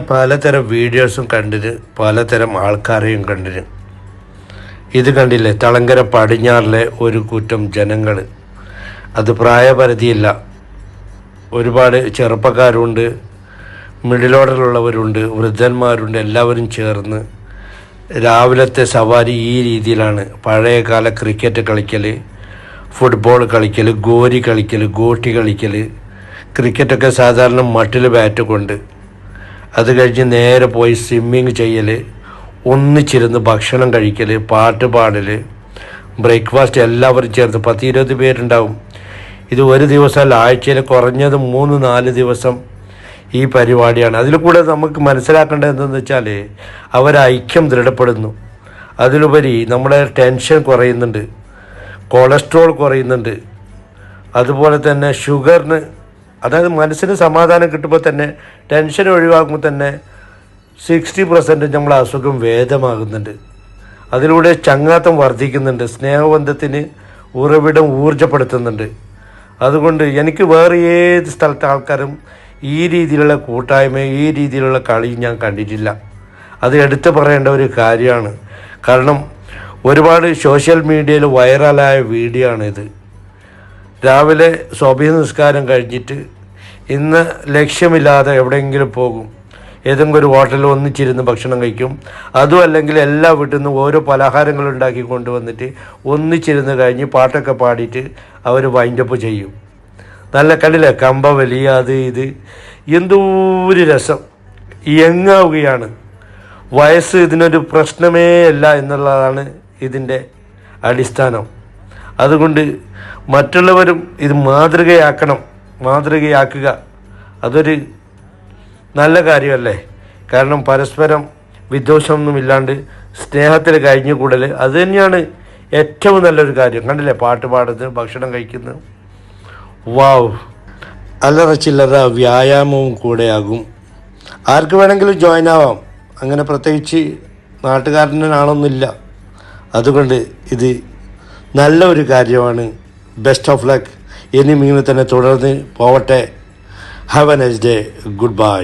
പലതരം വീഡിയോസും കണ്ടിന്, പലതരം ആൾക്കാരെയും കണ്ടിന്. ഇത് കണ്ടില്ലേ, തളങ്കര പടിഞ്ഞാറിലെ ഒരു കൂട്ടം ജനങ്ങൾ. അത് പ്രായപരിധിയില്ല, ഒരുപാട് ചെറുപ്പക്കാരുണ്ട്, മിഡിൽ ഓർഡറിലുള്ളവരുണ്ട്, വൃദ്ധന്മാരുണ്ട്. എല്ലാവരും ചേർന്ന് രാവിലത്തെ സവാരി ഈ രീതിയിലാണ്. പഴയകാല ക്രിക്കറ്റ് കളിക്കൽ, ഫുട്ബോൾ കളിക്കൽ, ഗോരി കളിക്കൽ, ഗോട്ടി കളിക്കൽ. ക്രിക്കറ്റൊക്കെ സാധാരണ മട്ടിൽ ബാറ്റ് കൊണ്ട്, അത് കഴിഞ്ഞ് നേരെ പോയി സ്വിമ്മിങ് ചെയ്യൽ, ഒന്നിച്ചിരുന്ന് ഭക്ഷണം കഴിക്കൽ, പാട്ട് പാടൽ, ബ്രേക്ക്ഫാസ്റ്റ് എല്ലാവരും ചേർത്ത് 10-20 പേരുണ്ടാവും. ഇത് ഒരു ദിവസമല്ല, ആഴ്ചയിൽ കുറഞ്ഞത് 3-4 ദിവസം ഈ പരിപാടിയാണ്. അതിൽ കൂടെ നമുക്ക് മനസ്സിലാക്കേണ്ടത് എന്തെന്ന് വെച്ചാൽ അവർ ഐക്യം ദൃഢപ്പെടുന്നു. അതിലുപരി നമ്മുടെ ടെൻഷൻ കുറയുന്നുണ്ട്, കൊളസ്ട്രോൾ കുറയുന്നുണ്ട്, അതുപോലെ തന്നെ ഷുഗറിന്, അതായത് മനസ്സിന് സമാധാനം കിട്ടുമ്പോൾ തന്നെ, ടെൻഷൻ ഒഴിവാക്കുമ്പോൾ തന്നെ 60% നമ്മളെ അസുഖം ഭേദമാകുന്നുണ്ട്. അതിലൂടെ ചങ്ങാത്തം വർദ്ധിക്കുന്നുണ്ട്, സ്നേഹബന്ധത്തിന് ഉറവിടം ഊർജപ്പെടുത്തുന്നുണ്ട്. അതുകൊണ്ട് എനിക്ക് വേറെ ഏത് സ്ഥലത്തെ ആൾക്കാരും ഈ രീതിയിലുള്ള കൂട്ടായ്മ, ഈ രീതിയിലുള്ള കളി ഞാൻ കണ്ടിട്ടില്ല. അത് എടുത്തു പറയേണ്ട ഒരു കാര്യമാണ്. കാരണം ഒരുപാട് സോഷ്യൽ മീഡിയയിൽ വൈറലായ വീഡിയോ ആണിത്. രാവിലെ സ്വബഹി നിസ്കാരം കഴിഞ്ഞിട്ട് ഇന്ന് ലക്ഷ്യമില്ലാതെ എവിടെയെങ്കിലും പോകും, ഏതെങ്കിലും ഒരു ഹോട്ടലിൽ ഒന്നിച്ചിരുന്ന് ഭക്ഷണം കഴിക്കും. അതും അല്ലെങ്കിൽ എല്ലാ വീട്ടിൽ നിന്നും ഓരോ പലഹാരങ്ങൾ ഉണ്ടാക്കി കൊണ്ടുവന്നിട്ട് ഒന്നിച്ചിരുന്ന് കഴിഞ്ഞ് പാട്ടൊക്കെ പാടിയിട്ട് അവർ വൈൻഡപ്പ് ചെയ്യും. നല്ല കണ്ടില്ലേ, കമ്പ വലിയ അത് ഇത്, എന്തോ ഒരു രസം. യങ്ങാവുകയാണ്, വയസ്സ് ഇതിനൊരു പ്രശ്നമേ അല്ല എന്നുള്ളതാണ് ഇതിൻ്റെ അടിസ്ഥാനം. അതുകൊണ്ട് മറ്റുള്ളവരും ഇത് മാതൃകയാക്കുക. അതൊരു നല്ല കാര്യമല്ലേ? കാരണം പരസ്പരം വിദ്വേഷമൊന്നുമില്ലാണ്ട് സ്നേഹത്തിൽ കഴിഞ്ഞുകൂടൽ, അത് തന്നെയാണ് ഏറ്റവും നല്ലൊരു കാര്യം. കണ്ടില്ലേ, പാട്ട് പാടുന്നത്, ഭക്ഷണം കഴിക്കുന്നത്. വാവ്, അല്ലറ ചില്ലറ വ്യായാമവും കൂടെയാകും. ആർക്ക് വേണമെങ്കിലും ജോയിൻ ആവാം, അങ്ങനെ പ്രത്യേകിച്ച് നാട്ടുകാരനാണൊന്നുമില്ല. അതുകൊണ്ട് ഇത് നല്ല ഒരു കാര്യമാണ്. Best of luck. ഇനിയും ഇങ്ങനെ തന്നെ തുടർന്ന് പോവട്ടെ. Have a nice day. Good bye.